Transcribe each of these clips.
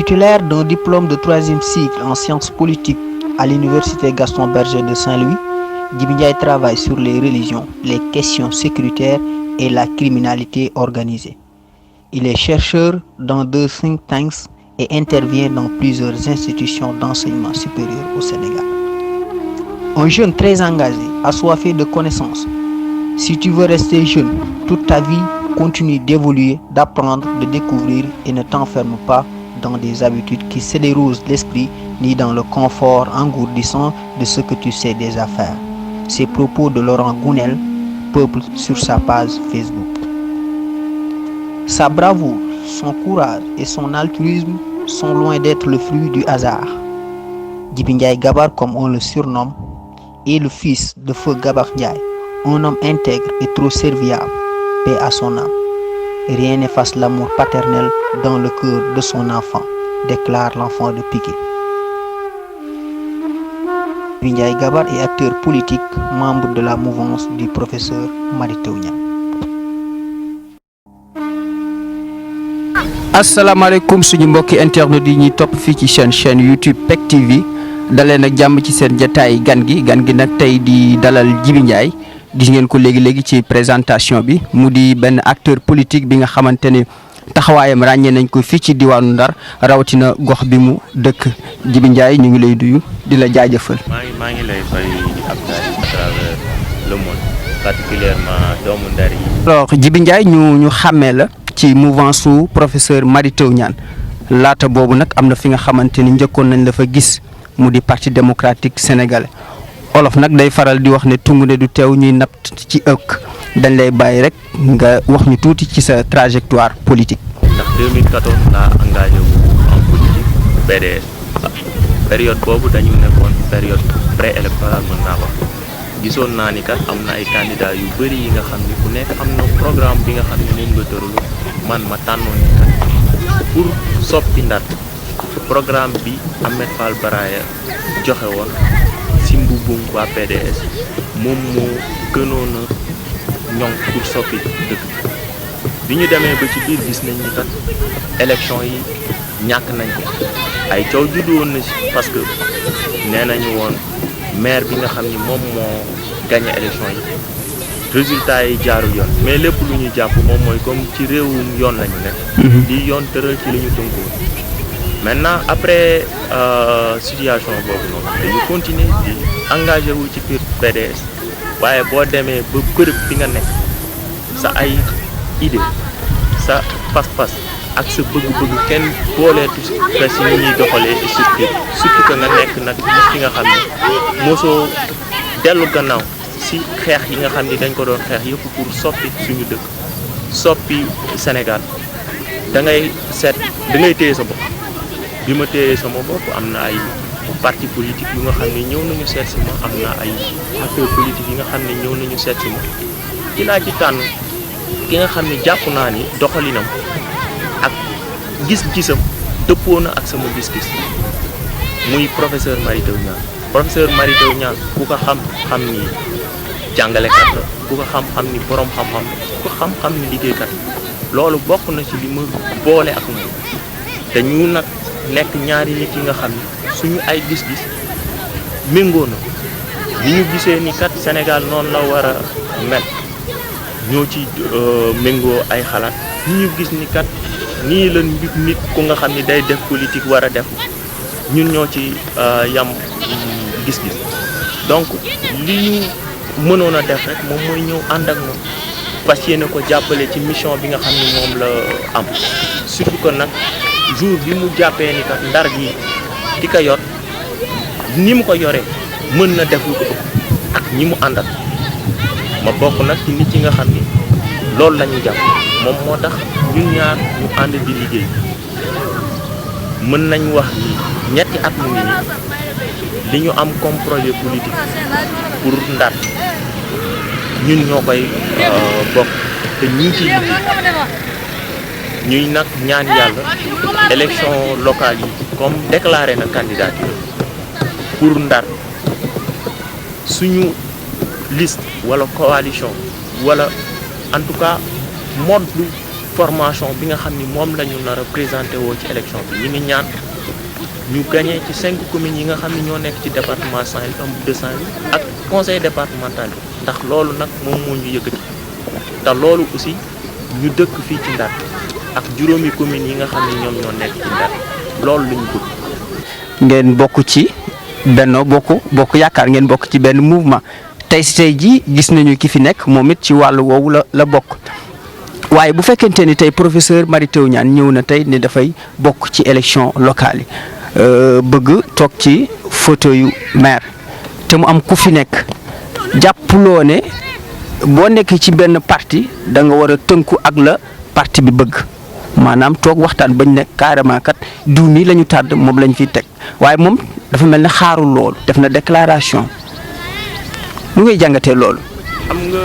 Titulaire d'un diplôme de 3e cycle en sciences politiques à l'université Gaston Berger de Saint-Louis, Djiby Ndiaye travaille sur les religions, les questions sécuritaires et la criminalité organisée. Il est chercheur dans 2 think tanks et intervient dans plusieurs institutions d'enseignement supérieur au Sénégal. Un jeune très engagé, assoiffé de connaissances. Si tu veux rester jeune toute ta vie, continue d'évoluer, d'apprendre, de découvrir et ne t'enferme pas dans des habitudes qui sclérosent l'esprit ni dans le confort engourdissant de ce que tu sais déjà faire. Ces propos de Laurent Gounel peuplent sur sa page Facebook. Sa bravoure, son courage et son altruisme sont loin d'être le fruit du hasard. Djiby Ndiaye Gabar, comme on le surnomme, est le fils de Feu Gabar Ndiaye, un homme intègre et trop serviable, paix à son âme. Rien n'efface l'amour paternel dans le cœur de son enfant, déclare l'enfant de Piquet. Djiby Ndiaye Gabar est acteur politique, membre de la mouvance du professeur Mary Teuw Niane. asalaamaaleykum suñu mbokki internet yi ñuy topp fii ci chaîne YouTube PEC TV daleen ak jàmm ci seen jataay gan gi nag tey di dalal Djiby Ndiaye gis ngeen ko léegi ci présentation bi mu di benn acteur politique bi nga xamante ne taxawaayam ràññee nañ ko fii ci diwaanu Ndar rawatina gox bi mu dëkk. Djiby Ndiaye ñu ngi lay duyu di la jaajëfal. maa ngi lay fay Abdoulaye à travers le monde particulièrement doomu Ndar yi. alors Djiby Ndiaye ñu xàmmee la ci mouvance su professeur Mary Teuw Niane laata boobu nag am na fi nga xamante ni njëkkoon nañ la fa gis mu di parti démocratique sénégalais olof nag day faral di wax ne tungu ne du teew ñuy napp ci ëkk dañ lay bàyyi rek nga wax ñu tuuti ci sa trajectoire politique. ndax 2014 laa engagé wu en politique PDS période boobu dañu nekkoon période préélectorale mën naa wax gisoon naa ni kat am na ay candidats yu bëri yi nga xam ni ku nekk am na programme bi nga xam ne moom nga tëralu man ma tànnoon ni kat pour soppi Ndar programme bi Ahmed Fall Braya joxe woon si mbubbum waa PDS moom moo gënoon a ñoŋ pour soppi dëkk bi ñu demee ba ci biir gis nañ ni kat élection yi ñàkk nañ ko ay coow juddu woon na si parce que nee nañu woon maire bi nga xam ni moom moo gagné élection yi résultat yi jaarul yoon mais lépp lu ñu jàpp moom mooy comme ci réewum yoon lañu nekk. di yoon tëral ci li ñu tënku maintenant après situation boobu noonu dañu continuer di engagé wu ci biir PDS waaye boo demee ba bërëb bi nga nekk sa ay idée sa pas-pas ak sa bëgg-bëgg kenn booleetu si presse yi ñuy doxalee surtout que nga nekk nag nit ki nga xam ne mosoo dellu gannaaw si xeex yi nga xam ni dañ ko doon xeex yëpp pour soppi suñu dëkk soppi Sénégal da ngay seet da ngay téye sa bopp bi ma téyee sama bopp am na ay parti politique yu nga xam ne ñëw nañu seet si ma am na ay acteurs politiques yi nga xam ne ñëw nañu seet si ma ci laa ci tànn ki nga xam ne jàpp naa ni doxalinam ak gis-gisam dëppoo na ak sama gis-gis muy professeur Mary Teuw Niane. professeur Mary Teuw Niane ku ko xam ni jàngalekat la ku ko xam ni borom xam-xam ku ko xam ni liggéeykat loolu bokk na ci li ma boole ak moom te ñu nag nekk ñaari nit yi nga xam ni suñu ay gis-gis méngoo na li ñu gisee ni kat Sénégal noonu la war a mel ñoo ci méngoo ay xalaat ñu gis ni kat nii la nit ku nga xam ni day def politique war a def ñun ñoo ci yam gis-gis donc li ñu mënoon a def rek moom mooy ñëw ànd ak moom fas yéene ko jàppale ci mission bi nga xam ni moom la am surtout que nag jour bi mu jàppee ni kat Ndar gi di ko yor ni mu ko yoree mën na def lu ko ëpp ak ñi mu àndal ma bokk nag ci nit yi nga xam ni loolu la ñu jàpp moom moo tax ñun ñaar ñu ànd di liggéey mën nañ wax ni ñetti at mu ngi nii li ñu am comme projet politique pour Ndar ñun ñoo koy bokk te ñu ngi ciy liggéey ñuy nag ñaan yàlla élection locale yi comme déclaré na candidature pour Ndar suñu liste wala coalition wala en tout cas mode formation bi nga xam ni moom la ñu nar a présenté woo ci élection bi ñu ngi ñaan ñu gagné ci 5 communes yi nga xam ni ñoo nekk ci département Saint-Louis ëmb de Saint-Louis ak conseil départemental bi ndax loolu nag moom moo ñu yëkkati te loolu aussi ñu dëkk fii ci Ndar ak juróomi communes yi nga xam ni ñoom ñoo nekk ci Ndar loolu la ñu bëgg. ngeen bokk ci Benno Bokk Yaakaar ngeen bokk ci benn mouvement tey jii gis nañu ki fi nekk moom it ci wàllu woowu la bokk waaye bu fekkente ni tey professeur Mary Teuw Niane ñëw na tey ne dafay bokk ci élection locale yi bëgg toog ci fauteuil yu maire te mu am ku fi nekk jàppuloo ne boo nekkee ci benn parti da nga war a tënku ak la parti bi bëgg maanaam toog waxtaan bañ ne carrément kat diw nii la ñu tàdd moom lañ fiy teg waaye moom dafa mel ne xaarul loolu def na déclaration lu ngay jàngatee loolu. xam nga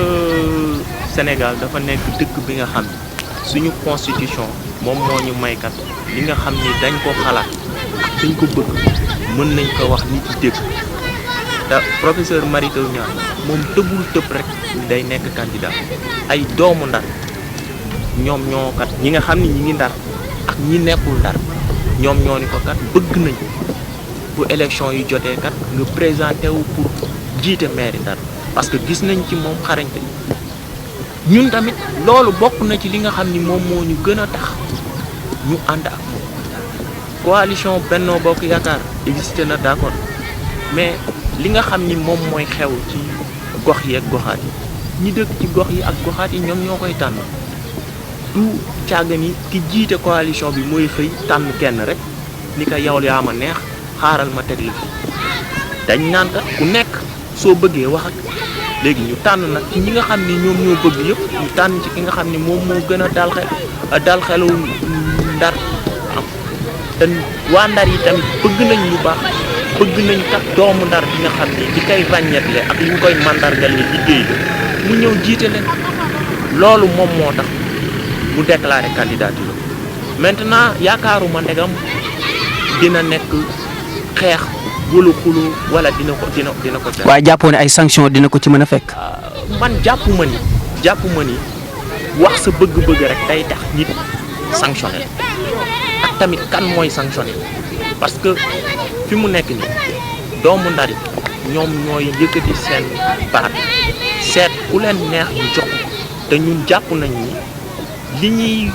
Sénégal dafa nekk dëkk bi nga xam suñu constitution moom moo ñu maykat li nga xam ni dañ ko xalaat dañ ko bëgg mën nañ ko wax nit ci dégg te professeur Mary Teuw Niane moom tëbul tëb rek day nekk candidat ay doomu Ndar ñoom ñoo kat ñi nga xam ni ñi ngi Ndar ak ñi nekkul Ndar ñoom ñoo ni ko kat bëgg nañ bu élection yu jotee kat nga présenté wu pour jiite mairie Ndar parce que gis nañ ci moom xarañte ñun tamit loolu bokk na ci li nga xam ni moom moo ñu gën a tax ñu ànd ak moom coalition Benno Bokk Yaakaar existé na d'accord mais li nga xam ni moom mooy xew ci gox yi ak goxaat yi ñi dëkk ci gox yi ak goxaat yi ñoom ñoo koy tànn du càgga ni ki jiite coalition bi mooy xëy tànn kenn rek ni ko yow yaa ma neex xaaral ma teg la fi dañ naan kat ku nekk soo bëggee wax ak léegi ñu tànn nag ci ñi nga xam ni ñoom ñoo bëgg yëpp ñu tànn ci ki nga xam ni moom moo gën a dal xelu Ndar am te waa Ndar yi tamit bëgg nañ lu baax bëgg nañ kat doomu Ndar bi nga xam ni di koy ràññetle ak li ñu koy mandargal ni liggéey mu ñëw jiite leen loolu moom moo tax mu déclaré candidature maintenant yaakaaruma ndegam dina nekk xeex wala xuloo wala dina ko jar. waaye jàppoo ne ay sanction dina ko ci mën a fekk. man jàpp ma ni wax sa bëgg-bëgg rek day tax nit sanctionné ak tamit kan mooy sanctionné parce que fi mu nekk nii doomu Ndar yi ñoom ñooy yëkkati seen baat seet ku leen neex ñu jox te ñun jàpp nañ ni li ñuy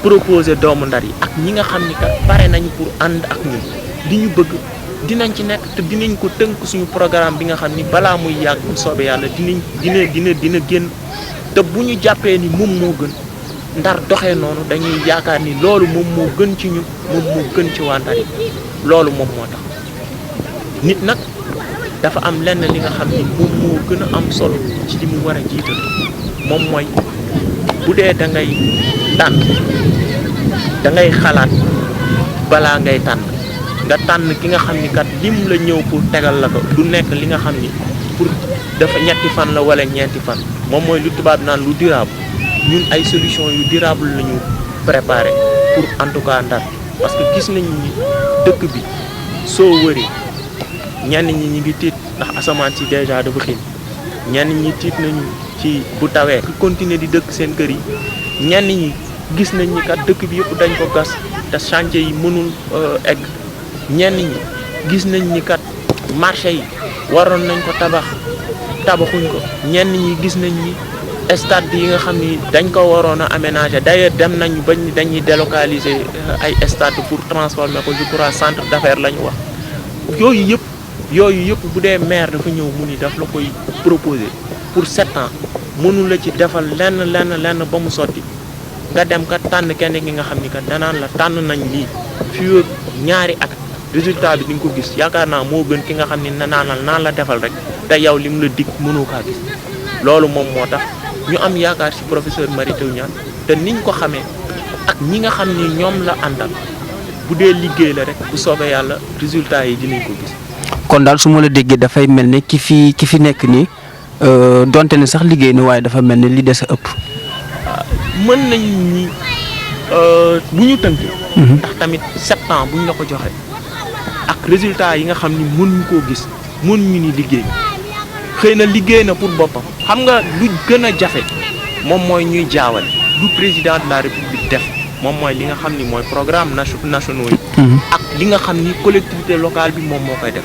proposé doomu Ndar yi ak ñi nga xam ni kat pare nañ pour ànd ak ñun li ñu bëgg dinañ ci nekk te dinañ ko tënk suñu programme bi nga xam ni balaa muy yàgg bu soobee yàlla dina génn te bu ñu jàppee ni moom moo gën Ndar doxee noonu dañuy yaakaar ni loolu moom moo gën ci ñun moom moo gën ci waa Ndar yi loolu moom moo tax nit nag dafa am lenn li nga xam ni moom moo gën a am solo ci li mu war a jiital moom mooy bu dee da ngay tànn da ngay xalaat balaa ngay tànn nga tànn ki nga xam ni kat lim la ñëw pour tegal la ko du nekk li nga xam ni pour dafa ñetti fan la wala ñeenti fan moom mooy lu tubaab naan lu durable ñun ay solution yu durable la ñu préparé pour en tout cas Ndar parce que gis nañu ni dëkk bi soo wëree ñenn ñi ñi ngi tiit ndax asamaan si déjà dafa xiin ñenn ñi tiit nañu ci bu tawee ki continuer di dëkk seen kër yi ñenn ñi gis nañ ni kat dëkk bi yëpp dañ ko gas te chantier yi mënul egg ñenn ñi gis nañ ni kat marché yi waroon nañ ko tabaxuñ ko ñenn ñi gis nañ ni stade bi yi nga xam ni dañ ko waroon a aménager d'ailleurs dem nañu bañ dañuy délocaliser ay stade pour transformer ko je crois centre d'affaires la ñu wax yooyu yëpp bu dee maire dafa ñëw mu ni daf la koy proposer pour 7 ans mënu la ci defal lenn ba mu sotti nga dem kat tànn kenn ki nga xam ni kat danaan la tànn nañ lii fii ak ñaari at résultat bi di nga ko gis yaakaar naa moo gën ki nga xam ni naan la defal rek te yow lim la dig mënoo kaa gis loolu moom moo tax ñu am yaakaar ci professeur Mary Teuw Niane te niñ ko xamee ak ñi nga xam ni ñoom la àndal bu dee liggéey la rek bu soobee yàlla résultat yi dinañ ko gis. kon daal su ma la déggee dafay mel ne ki fi nekk nii donte ne sax liggéey na waaye dafa mel ne li des a ëpp. mën nañ ni bu ñu tënkee. ndax tamit 7 ans bu ñu la ko joxe ak résultat yi nga xam ni mënuñu koo gis mënuñu ni liggéey xëy na liggéey na pour boppam xam nga lu gën a jafe moom mooy ñuy jaawale du président de la république def moom mooy li nga xam ni mooy programme nationaux yi ak li nga xam ni collectivité locale bi moom moo koy def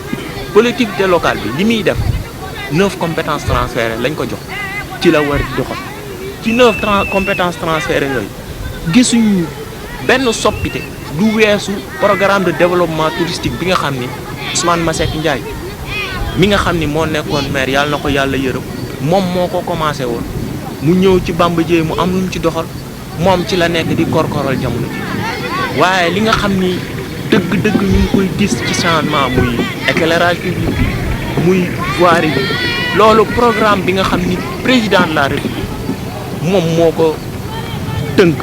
collectivité locale bi li muy def 9 compétences transférées lañ ko jox ci la war di doxal ci 9 compétences transférées yooyu gisuñu benn soppite du weesu programme de développement touristique bi nga xam ni Ousmane Masseck Ndiaye mi nga xam ni moo nekkoon maire yàlla na ko yàlla yërëm moom moo ko commencé woon mu ñëw ci Bamba Dièye mu am lu mu ci doxal moom ci la nekk di korkoral jamono ji waaye li nga xam ni dëgg-dëgg ñu ngi koy gis ci changement muy éclairage public muy voirie bi loolu programme bi nga xam ni président de la république moom moo ko tënk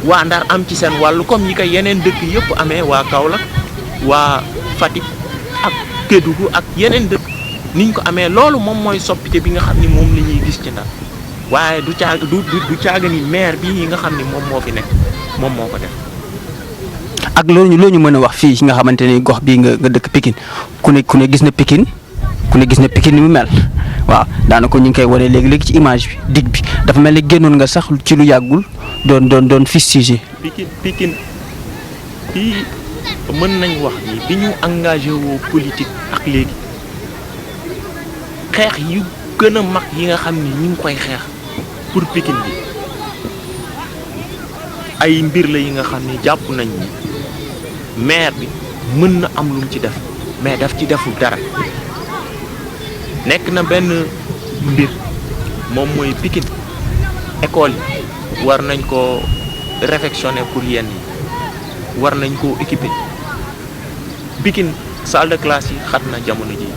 waa Ndar am ci seen wàllu comme yi ko yeneen dëkk yëpp amee waa Kaolack waa Fatick ak Kédougou ak yeneen dëkk niñ ko amee loolu moom mooy soppite bi nga xam ni moom la ñuy gis ci Ndar waaye du caaga ni maire bii yi nga xam ni moom moo fi nekk moom moo ko def. ak loo ñu mën a wax fii nga xamante ni gox bii nga dëkk Pikine ku ne gis na Pikine ni mu mel waaw daanaka ñu ngi koy wane léegi ci image bi dig bi dafa mel ni génnoon nga sax ci lu yàggul doon fustigé. Pikine fii mën nañ wax ni bi ñu engagé woo politique ak léegi xeex yu gën a mag yi nga xam ni ñu ngi koy xeex pour Pikine bi ay mbir la yi nga xam ni jàpp nañ ni maire bi mën na am lu mu ci def mais daf ci deful dara nekk na benn mbir moom mooy Pikine école yi war nañ ko réfectionner pour yenn yi war nañ koo équiper Pikine salle de classe yi xat na jamono ji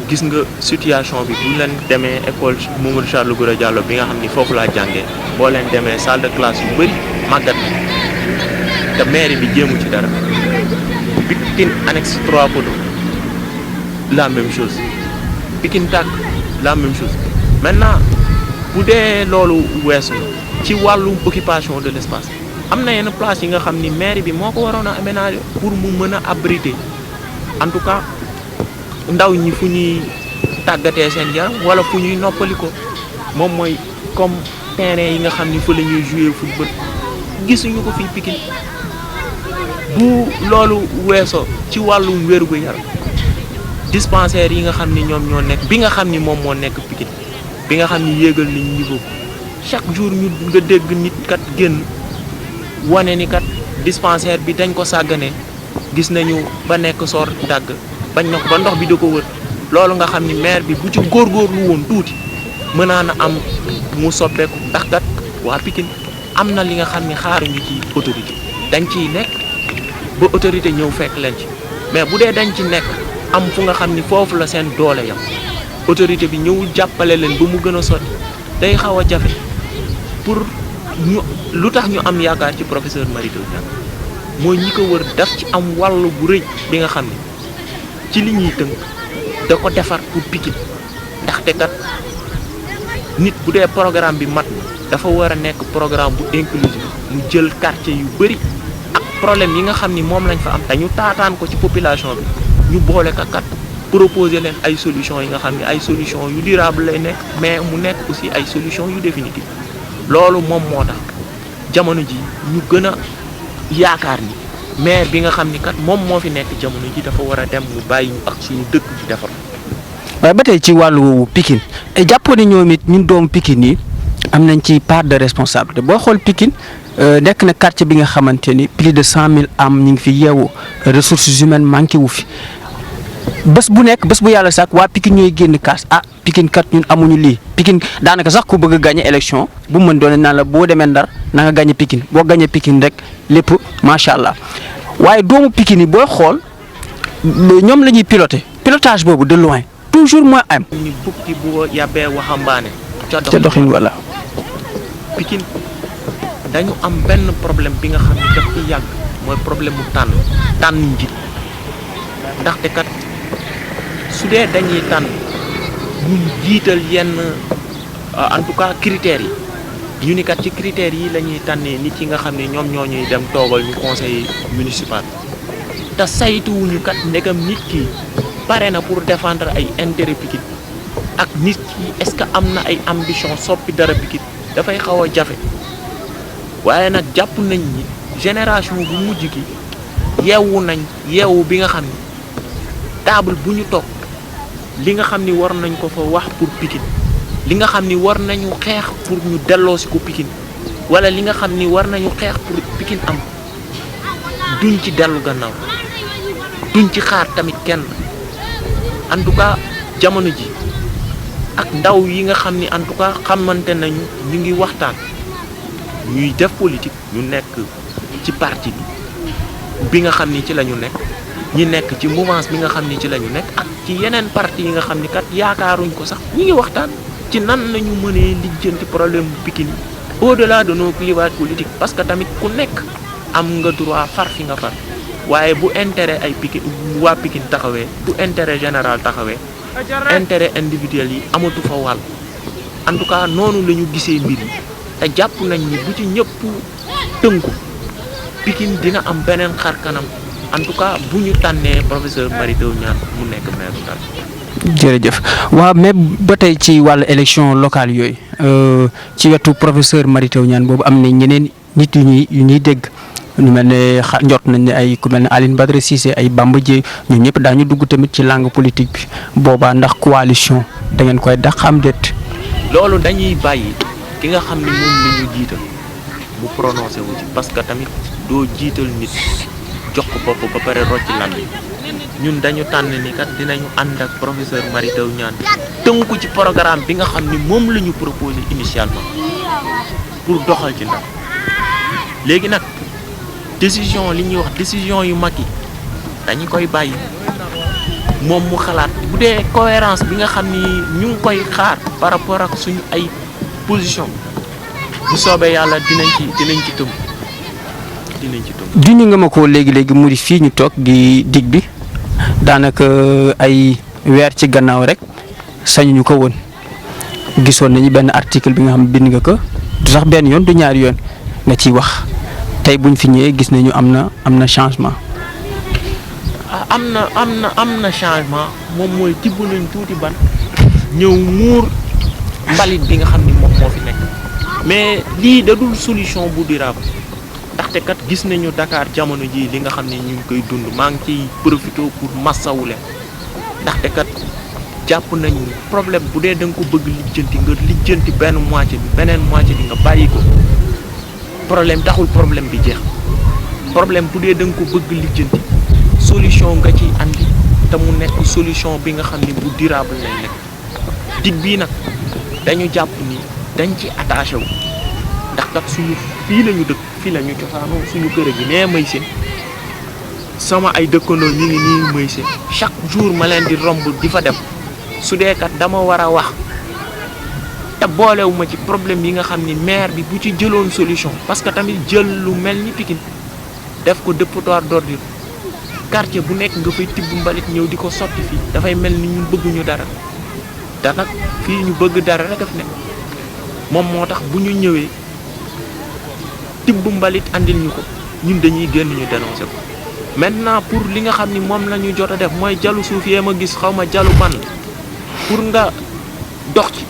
gis nga situation bi bu leen demee école Mamadou Charles Goura Diallo bi nga xam ni foofu laa jàngee boo leen demee salle de classe yu bëri màggat te mairie bi jéemu ci dara Pikine annexe 3 Poteaux la même chose Pikine Tàkk la même chose maintenant bu dee loolu weesu na ci wàllu occupation de l'espace am na yenn place yi nga xam ni mairie bi moo ko waroon a aménager pour mu mën a abriter en tout cas ndaw ñi fu ñuy tàggatee seen yaram wala fu ñuy noppali ko moom mooy comme terrain yi nga xam ni fa la ñuy jouer football gisuñu ko fii Pikine bu loolu weesoo ci wàllum wér gu yaram dispensaire yi nga xam ni ñoom ñoo nekk bi nga xam ni moom moo nekk Pikine bi nga xam ni yéegal nañ niveau chaque jour ñu nga dégg nit kat génn wane ni kat dispensaire bi dañ ko sàggane gis nañu ba nekk sor dàgg bañ na ko ba ndox bi da ko wër loolu nga xam ni maire bi bu ci góorgóorlu woon tuuti mën naa na am mu soppeeku ndax kat waa Pikine am na li nga xam ni xaaruñu ci autorité dañ ciy nekk ba autorité ñëw fekk leen ci mais bu dee dañ ci nekk am fu nga xam ni foofu la seen doole yam autorité bi ñëwul jàppale leen ba mu gën a sotti day xaw a jafe pour ñu lu tax ñu am yaakaar ci professeur Mary Teuw Niane mooy ñi ko wër daf ci am wàll bu rëy bi nga xam ni ci li ñuy tënk da ko defar pour Pikine ndaxte kat nit bu dee programme bi mat na dafa war a nekk programme bu inclusif mu jël quartier yu bëri ak problème yi nga xam ni moom lañ fa am te ñu taataan ko ci population bi ñu boole ka kat proposer leen ay solutions yi nga xam ni ay solutions yu durable lay nekk mais mu nekk aussi ay solutions yu définitive loolu moom moo tax jamono ji ñu gën a yaakaar ni maire bi nga xam ni kat moom moo fi nekk jamono ji dafa war a dem mu bàyyi ñu ak suñu dëkk bi defar. waaye ba tey ci wàllu Pikine jàppoo ne ñoom it ñun doomu Pikine yi am nañ ci part de responsabilité boo xool Pikine nekk na quartier bi nga xamante ni plus de 100 000 âmes ñu ngi fi yeewu ressources humaines manqué wu fi bés bu yàlla sax waa Pikine ñooy génn kaas Pikine kat ñun amuñu lii Pikine daanaka sax ku bëgg a gagné élection bu mu mën doon naan la boo demee Ndar na nga gagné Pikine boo gagné Pikine rek lépp macha allah waaye doomu Pikine yi booy xool ñoom la ñuy pilotage boobu de loin toujours mooy am. ni bukki bu yàbbee waxambaane. ca doxin wala. Pikine dañu am benn problème bi nga xam ne daf ci yàgg mooy problème mu tànn njiit ndaxte kat su dee dañuy tànn ñu jiital yenn en tout cas critères yi ñu ni kat ci critères yi la ñuy tànnee nit yi nga xam ne ñoom ñoo ñuy dem toogal ñu conseil municipal te saytuwuñu kat ndegam nit ki pare na pour défendre ay intérêt Pikine ak nit ki est-ce que am na ay ambition soppi dara Pikine dafay xaw a jafe waaye nag jàpp nañ ni génération bu mujj gi yeewu nañ yeewu bi nga xam ni table bu ñu toog li nga xam ni war nañ ko fa wax pour Pikine li nga xam ni war nañu xeex pour ñu delloosi ko Pikine wala li nga xam ni war nañu xeex pour Pikine am duñ ci dellu gannaaw duñ ci xaar tamit kenn en tout cas jamono ji ak ndaw yi nga xam ni en tout cas xamante nañu ñu ngi waxtaan ñuy def politique ñu nekk ci parti bi nga xam ni ci la ñu nekk ñi nekk ci mouvance bi nga xam ni ci la ñu nekk ak ci yeneen parti yi nga xam ni kat yaakaaruñ ko sax ñi ngi waxtaan ci nan lañu mënee lijjanti problème bu Pikine au-delà de nos clivages politiques parce que tamit ku nekk am nga droit far fi nga far waaye bu intérêt ay Pikine waa Pikine taxawee bu intérêt général taxawee intérêt individuel yi amatu fa wàll en tout cas noonu la ñu gisee mbir yi te jàpp nañ ni bu ci ñëpp tënku Pikine dina am beneen xar kanam en tout cas bu ñu tànnee professeur Mary Teuw Niane mu nekk maire bu Ndar. jërëjëf waaw mais ba tey ci wàllu élection locale yooyu ci wetu professeur Mary Teuw Niane boobu am na ñeneen nit yu ñuy dégg ñu mel ne njort nañ ne ay ku mel ne Aline Badara Cissé ay Bamba Dièye ñun ñëpp daañu dugg tamit ci langue politique bi boobaa ndax coalition da ngeen koy dàq am déet. loolu dañuy bàyyi ki nga xam ne moom la ñu jiital mu prononcé wu ci parce que tamit doo jiital nit jox ko bopp ba pare rocc lan ñun dañu tànn ni kat dinañu ànd ak professeur Mary Teuw Niane tënku ci programme bi nga xam ni moom la ñu proposé initialement pour doxal ci Ndar léegi nag décision li ñuy wax décision yu mag yi dañu koy bàyyi moom mu xalaat bu dee cohérence bi nga xam ni ñu ngi koy xaar par rapport ak suñu ay position bu soobee yàlla dinañ ci tënku. junni nga ma ko léegi mu di fii ñu toog di dig bi daanaka ay weer ci gannaaw rek sañuñu ko woon gisoon nañu benn article bi nga xam bind nga ko du sax benn yoon du ñaari yoon nga ciy wax tey buñ fi ñëwee gis nañu am na changement. am na changement moom mooy tibb nañ tuuti ban ñëw muur mbalit bi nga xam ni moom moo fi nekk mais lii da dul solution bu durable. ndaxte kat gis nañu Dakar jamono ji li nga xam ne ñu ngi koy dund maa ngi ciy profité pour massawu leen ndaxte kat jàpp nañu problème bu dee da nga ko bëgg lijjanti benn moitié bi beneen moitié bi nga bàyyi ko problème taxul problème bi jeex problème bu dee da nga ko bëgg lijjanti solution nga ciy andi te mu nekk solution bi nga xam ne bu durable lay nekk dig bii nag dañu jàpp ni dañ ci attaché wu ndax kat suñu fii lañu dëkk fii la ñu cosaanoo suñu kër gi nee may seen sama ay dëkkandoo ñu ngi nii may seen chaque jour ma leen di romb di fa dem su dee kat dama war a wax te boolewuma ci problème yi nga xam ni maire bi bu ci jëloon solution parce que tamit jël lu mel ni Pikine def ko dépotoir d'ordure quartier bu nekk nga fay tibb mbalit ñëw di ko sotti fii dafay mel ni ñun bëgguñu dara te nag fii ñu bëgg dara rek daf ne moom moo tax bu ñu ñëwee tibb mbalit andil ñu ko ñun dañuy génn ñu dénoncé ko maintenant pour li nga xam ni moom la ñu jot a def mooy jalu suuf yee ma gis xaw ma jalu ban pour nga dox ci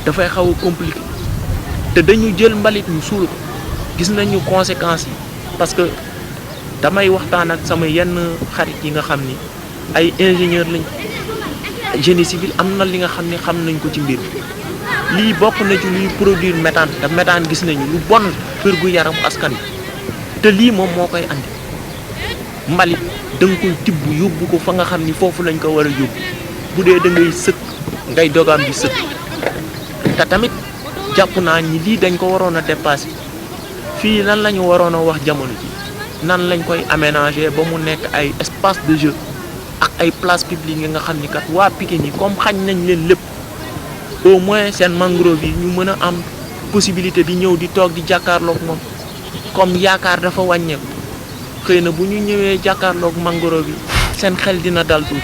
dafay xaw a compliqué te dañu jël mbalit ñu suul ko gis nañu conséquences yi parce que damay waxtaan ak sama yenn xarit yi nga xam ni ay ingénieur lañ génie civil am na li nga xam ni xam nañ ko ci mbir lii bokk na ci luy produire méthane te méthane gis nañu lu bon kër gu yaramu askan bi te lii moom moo koy andi mbalit da nga koy tibb yóbbu ko fa nga xam ni foofu lañ ko war a yóbbu bu dee da ngay sëkk ngay dogaam di sëkk te tamit jàpp naa ni lii dañ ko waroon a dépasser fii lan la ñu waroon a wax jamono ji nan lañ koy aménager ba mu nekk ay espace de jeu ak ay place publique yi nga xam ni kat waa Pikine yi comme xañ nañ leen lépp au moins seen mangrove yi ñu mën a am possibilité di ñëw di toog di jàkkaarloog moom comme yaakaar dafa wàññeeku xëy na bu ñu ñëwee jàkkaarloog mangrove yi seen xel dina dal tuuti.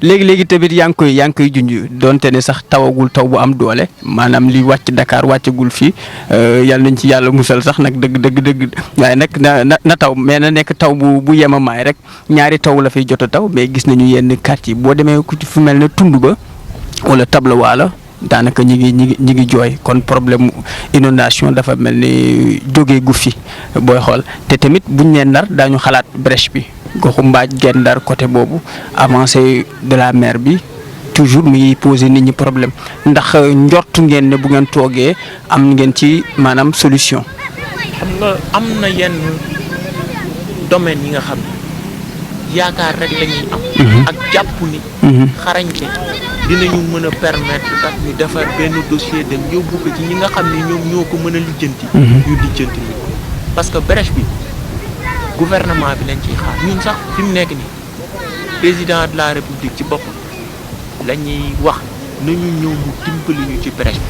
léegi tamit yaa ngi koy junj donte ne sax tawagul taw bu am doole maanaam li wàcc Dakar wàccagul fii yàlla nañ ci yàlla musal sax nag dëgg waaye nag na taw mais na nekk taw bu yemamaay rek ñaari taw la fay jot a taw mais gis nañu yenn quartier boo demee ku ci fu mel ne tund ba wala tabla waala daanaka ñi ngi jooy kon problème inondation dafa mel ni jógee gu fi booy xool te tamit buñ nee Ndar daañu xalaat brèche bi goxu Mbaaj Guet Ndar côté boobu avancée de la mer bi toujours mi ngi poser nit ñi problème ndax njortu ngeen ne bu ngeen toogee am ngeen ci maanaam solution. xam nga am na yenn domaine yi nga xam ne yaakaar rek la ñuy am. ak jàpp ni. xarañte dinañu mën a permettre kat ñu defar benn dossier dem yóbbu ko ci ñi nga xam ne ñoom ñoo ko mën a lijjanti. ñu lijjanti ñu parce que brèche bi gouvernement bi lañ ciy xaar ñun sax fi mu nekk nii président de la république ci boppam la ñuy wax nañu ñëw mu dimbali ñu ci brèche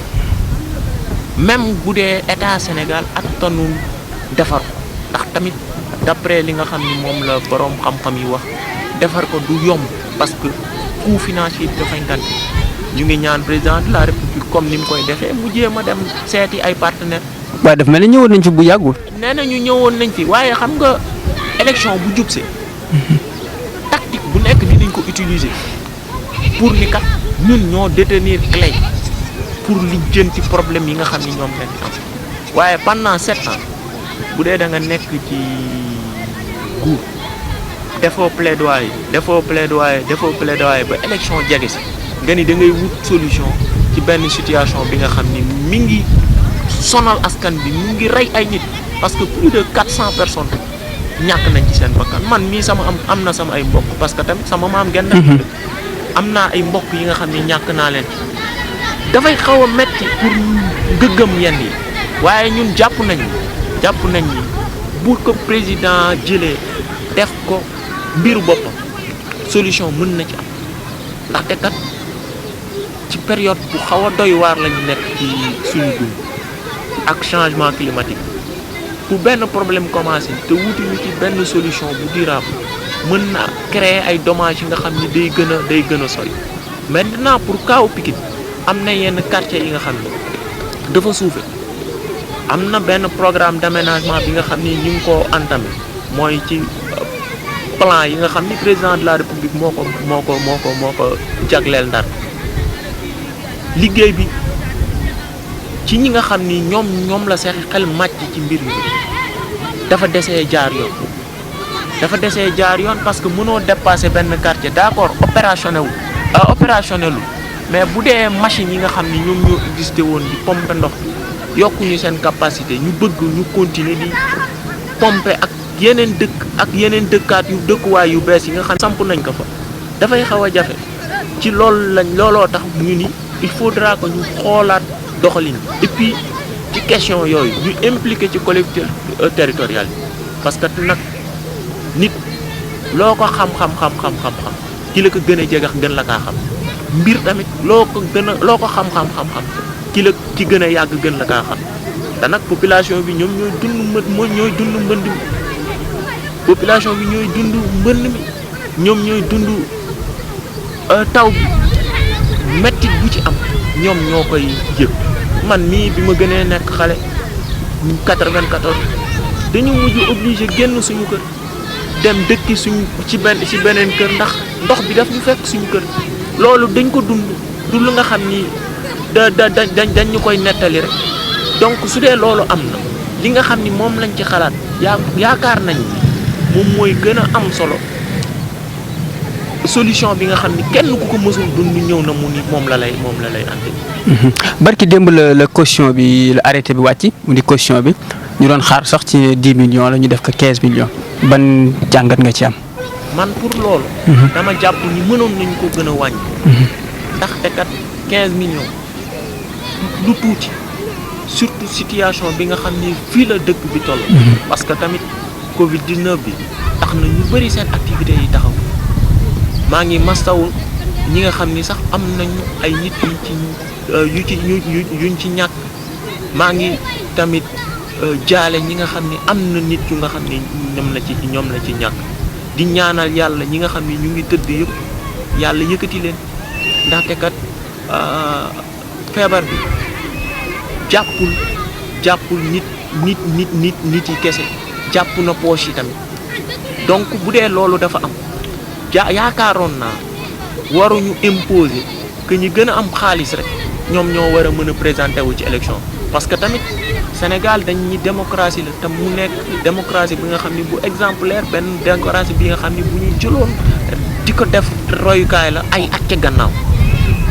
bi même bu dee état Sénégal attanul defar ko ndax tamit d'après li nga xam ni moom la borom xam-xam yi wax defar ko du yomb parce que coût financier bi dafay ngant ñu ngi ñaan président de la république comme ni mu koy defee mu jéem a dem seeti ay partenaires. waaye daf mel ni ñëwoon nañ fi bu yàggul. nee na ñu ñëwoon nañ fi waaye xam nga élection bu jubsee tactique bu nekk dinañ ko utiliser pour ni kat ñun ñoo détenir clé pour lijjanti problème yi nga xam ni ñoom lañ am waaye pendant 7 ans bu dee da nga nekk ci nguur defoo plaidoyer ba élection jege si nga ni da ngay wut solution ci benn situation bi nga xam ni mi ngi sonal askan bi mu ngi rey ay nit parce que plus de 400 personnes ñàkk nañ ci seen bakkan man mii am na sama ay mbokk parce que tamit sama maam genn am naa ay mbokk yi nga xam ni ñàkk naa leen dafay xaw a metti pour gëggëm yenn yi waaye ñun jàpp nañ ni bu ko président jëlee def ko mbiru boppam solution mën na ci am ndaxte kat ci période bu xaw a doy waar lañu nekk ci suñu dund ak changement climatique bu benn problème commencé te wutuñu ci benn solution bu durable mën na créer ay dommages yi nga xam ni day gën a sori maintenant pour kaaw Pikine am na yenn quartier yi nga xam ni dafa suufe am na benn programme d'aménagement bi nga xam ni ñu ngi ko entamé mooy ci plan yi nga xam ni président de la république moo ko jagleel Ndar liggéey bi ci ñi nga xam ni ñoom la seex xel màcc ci mbir mi dafa desee jaar yoon parce que mënoo dépasser benn quartier d'accord opérationnel mais bu dee machine yi nga xam ni ñoom ñoo existé woon di pomper ndox yokkuñu seen capacité ñu bëgg ñu continuer di pomper ak yeneen dëkkaat yu dëkkuwaay yu bees yi nga xam samp nañ ko fa dafay xaw a jafe ci looloo tax ñu ni il faudra que ñu xoolaat doxalin et puis ci question yooyu ñu impliqué ci collectivité territoriale yi parce que nag nit loo ko xam-xam ki la ko gën a jegax gën la kaa xam mbir tamit loo ko xam-xam ki la ci gën a yàgg gën la kaa xam te nag population bi ñoom ñooy dund mbënd mi population bi ñooy dund mbënd mi ñoom ñooy dund taw bi mettit bu ci am ñoom ñoo koy yëg man mii bi ma gënee nekk xale 94 dañu mujj obligé génn suñu kër dem dëkki ci beneen kër ndax ndox bi daf ñu fekk suñu kër loolu dañ ko dund du lu nga xam ni dañ ñu koy nettali rek donc su dee loolu am na li nga xam ni moom lañ ci xalaat yaakaar nañ moom mooy gën a am solo solution bi nga xam ni kenn ku ko mësul dund ñëw na mu ni moom la lay andi. barki démb la caution bi la arrêté bi wàcc mu di caution bi ñu doon xaar sax ci 10 millions la ñu def ko 15 millions ban jàngat nga ci am. man pour loolu. dama jàpp ni mënoon nañu ko gën a wàññi. ndaxte kat 15 millions lu tuuti surtout situation bi nga xam ni fii la dëkk bi toll. parce que tamit Covid 19 bi tax na ñu bëri seen activités yi taxaw. maa ngi mastawu ñi nga xam ni sax am nañu ay nit yuñ ci ñàkk maa ngi tamit jaale ñi nga xam ni am na nit yu nga xam ni ñoom la ci ñàkk di ñaanal yàlla ñi nga xam ni ñu ngi tëdd yëpp yàlla yëkkati leen ndaxte kat feebar bi jàppul nit yi kese jàpp na poche yi tamit donc bu dee loolu dafa am yaakaaroon naa waruñu imposer que ñi gën a am xaalis rek ñoom ñoo war a mën a présenter wu ci élection parce que tamit Sénégal dañ ñi démocratie la te mu nekk démocratie bi nga xam ni bu exemplaire benn démocratie bi nga xam ni bu ñu jëloon di ko def royukaay la ay at ca gannaaw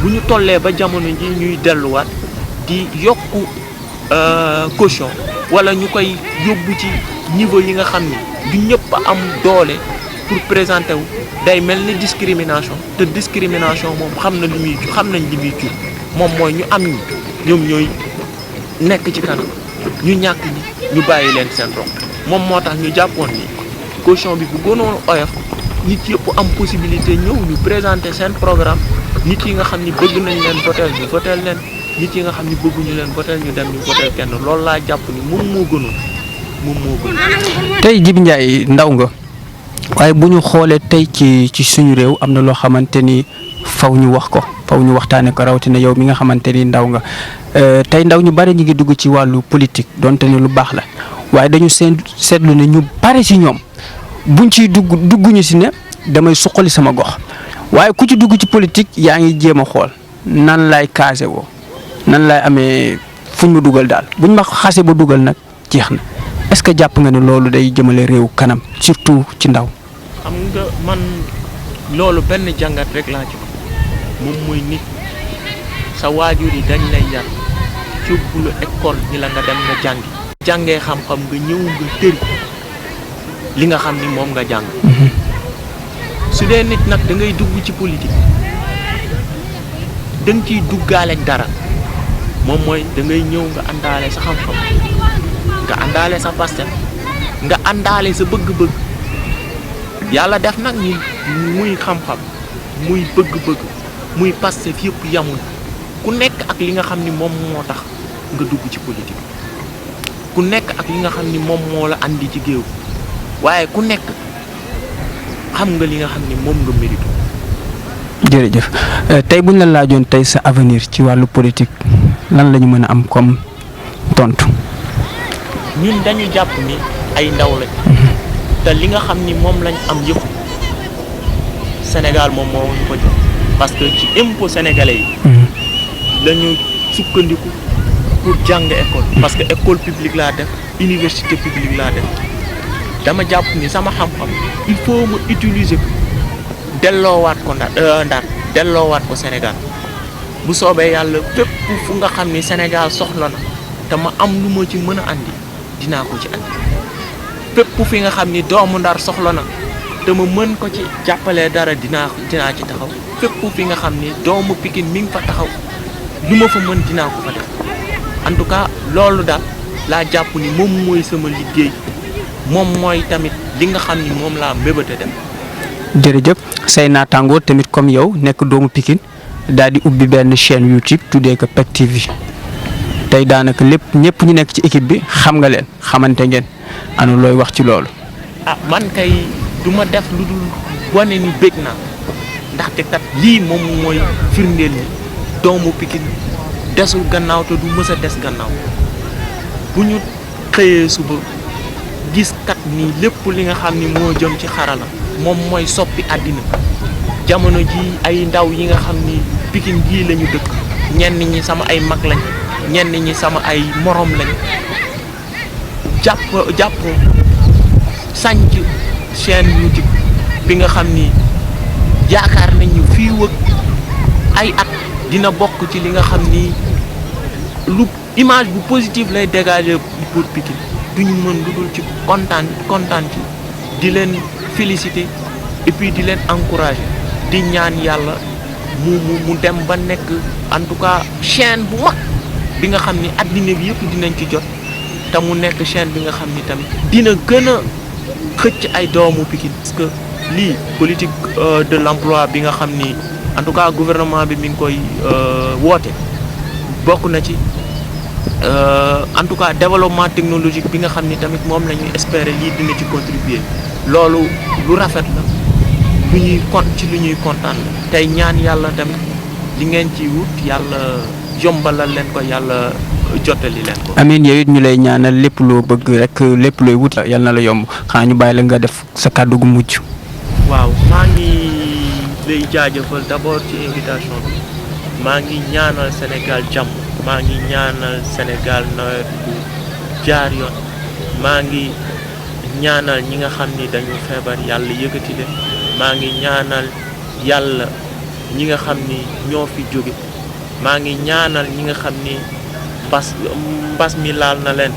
bu ñu tollee ba jamono ji ñuy delluwaat di yokku caution wala ñu koy yóbbu ci niveau yi nga xam ni du ñëpp a am doole pour présenter wu day mel ni discrimination te discrimination moom xam nañ li muy jur moom mooy ñu am ñi ñoom ñooy nekk ci kanam ñu ñàkk ñi ñu bàyyi leen seen rox moom moo tax ñu jàppoon ni caution bi bu gënoon oyof nit yëpp am possibilité ñëw ñu présenter seen programme nit yi nga xam ni bëgg nañ leen voter ñu voter leen nit yi nga xam ni bëgguñu leen voter ñu dem ñu voter kenn loolu laa jàpp ni moom moo gënoon. tey Djiby Ndiaye ndaw nga waaye bu ñu xoolee tey ci suñu réew am na loo xamante ni faw ñu wax ko faw ñu waxtaane ko rawatina yow mi nga xamante ni ndaw nga tey ndaw ñu bari ñu ngi dugg ci wàllu politique donte ne lu baax la waaye dañu seetlu ne ñu bari ci ñoom buñ ciy dugguñu si ne damay suqali sama gox waaye ku ci dugg ci politique yaa ngi jéem a xool nan laay casé woo nan laay amee fuñ ma dugal daal buñ ma xase ba dugal nag jeex na est-ce que jàpp nga ne loolu day jëmale réew kanam surtout ci ndaw. xam nga man loolu benn jàngat rek laa ci moom mooy nit sa waajur yi dañ lay yar yóbbu la école ni la nga dem nga jàngi jàngee xam-xam nga ñëw nga tëri li nga xam ni moom nga jàng su dee nit nag da ngay dugg ci politique da nga ciy duggaale ak dara moom mooy da ngay ñëw nga àndaale sa xam-xam nga àndaale sa pastel nga àndaale sa bëgg-bëgg yàlla def nag ni muy xam-xam muy bëgg-bëgg muy Pastef yëpp yamul ku nekk ak li nga xam ni moom moo tax nga dugg ci politique ku nekk ak li nga xam ni moom moo la andi ci géew waaye ku nekk xam nga li nga xam ni moom nga mérite. jërëjëf tey buñ la laajoon tey sa avenir ci wàllu politique lan la ñu mën a am comme tontu. ñun dañu jàpp ni ay ndaw lañ te li nga xam ni moom lañ am yëpp Sénégal moom moo ñu ko jox parce que ci impôt sénégalais yi lañu sukkandiku pour jàng école parce que école publique laa def université publique laa def dama jàpp ni sama xam-xam il faut ma utiliser ko delloowaat ko Ndar delloowaat ko Sénégal bu soobee yàlla fépp fu nga xam ni Sénégal soxla na te ma am lu ma ci mën a andi dinaa ko ci andi fépp fi nga xam ni doomu Ndar soxla na te ma mën ko ci jàppalee dara dinaa ci taxaw fépp fi nga xam ni doomu Pikine mi ngi fa taxaw lu ma fa mën dinaa ko fa def en tout cas loolu daal laa jàpp ni moom mooy sama liggéey moom mooy tamit li nga xam ni moom laa mbébate dem. jërëjëf say naataangoo tamit comme yow nekk doomu Pikine daal di ubbi benn chaîne YouTube tuddee ko PEC TV tey daanaka lépp ñëpp ñu nekk ci équipe bi xam nga leen xamante ngeen ana looy wax ci loolu. man kay du ma def lu dul wane ni bég naa ndaxte kat lii moom mooy firndeel ni doomu Pikine desul gannaaw te du mës a des gannaaw bu ñu xëyee suba gis kat ni lépp li nga xam ni moo jëm ci xarala moom mooy soppi àddina jamono ji ay ndaw yi nga xam ni Pikine gii la ñu dëkk ñenn ñi sama ay mag lañ ñenn ñi sama ay morom lañ jàpp sànc chaîne YouTube bi nga xam ni yaakaar nañu fii wëg ay at dina bokk ci li nga xam ni lu image bu positive lay dégager pour Pikine duñu mën lu dul ci kontaan ci di leen féliciter et puis di leen encourager di ñaan yàlla mu dem ba nekk en tout cas chaîne bu mag bi nga xam ni addina bi yëpp dinañ ci jot te mu nekk chaîne bi nga xam ni tamit dina gën a xëcc ay doomu Pikine parce que lii politique de l'emploi bi nga xam ni en tout cas gouvernement bi mi ngi koy woote bokk na ci en tout cas développement technologique bi nga xam ni tamit moom la ñuy espérer lii dina ci contribuer loolu lu rafet la lu ñuy lu ñuy kontaan la tey ñaan yàlla tamit li ngeen ci wut yàlla yombalal leen ko yàlla jottali leen ko. amiin yow it ñu lay ñaanal lépp loo bëgg rek lépp looy wut yàlla na la yomb xanaa ñu bàyyi la nga def sa kàddu gu mujj. waaw maa ngi lay jaajëfal d'abord ci invitation bi maa ngi ñaanal Sénégal jàmm maa ngi ñaanal Sénégal nawet bu jaar yoon maa ngi ñaanal ñi nga xam ni dañu feebar yàlla yëkkati leen maa ngi ñaanal yàlla ñi nga xam ni ñoo fi jóge maa ngi ñaanal ñi nga xam ni mbas mi laal na leen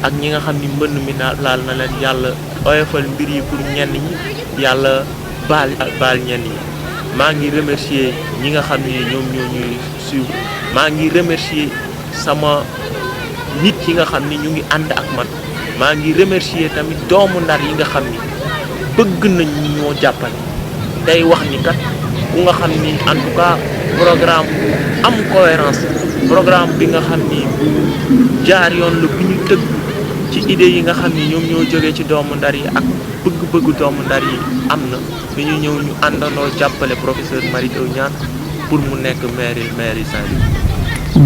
ak ñi nga xam ni mbënn mi laal na leen yàlla oyofal mbir yi pour ñenn ñi yàlla baal ñenn ñi maa ngi remercier ñi nga xam ni ñoom ñoo ñuy suivre maa ngi remercier sama nit yi nga xam ni ñu ngi ànd ak man maa ngi remercier tamit doomu Ndar yi nga xam ni bëgg nañ ñoo jàppale tey wax ni kat ku nga xam ni en tout cas programme bu am cohérence programme bi nga xam ni bu jaar yoon la bu ñu tëgg ci idée yi nga xam ni ñoom ñoo jógee ci doomu Ndar yi ak bëgg-bëggu doomu Ndar yi am na dañu ñëw ñu àndandoo jàppale professeur Mary Teuw Niane pour mu nekk maire Saint-Louis.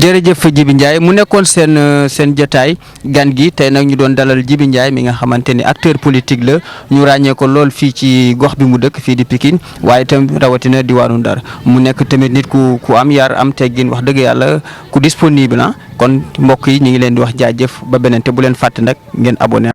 jërëjëf Djiby Ndiaye mu nekkoon seen jotaay gan gi tey nag ñu doon dalal Djiby Ndiaye mi nga xamante ni acteur politique la ñu ràññee ko lool fii ci gox bi mu dëkk fii di Pikine waaye itam rawatina diwaanu Ndar mu nekk tamit nit ku am yar am teggin wax dëgg yàlla ku disponible kon mbokk yi ñu ngi leen di wax jaajëf ba beneen te bu leen fàtte nag ngeen abonné.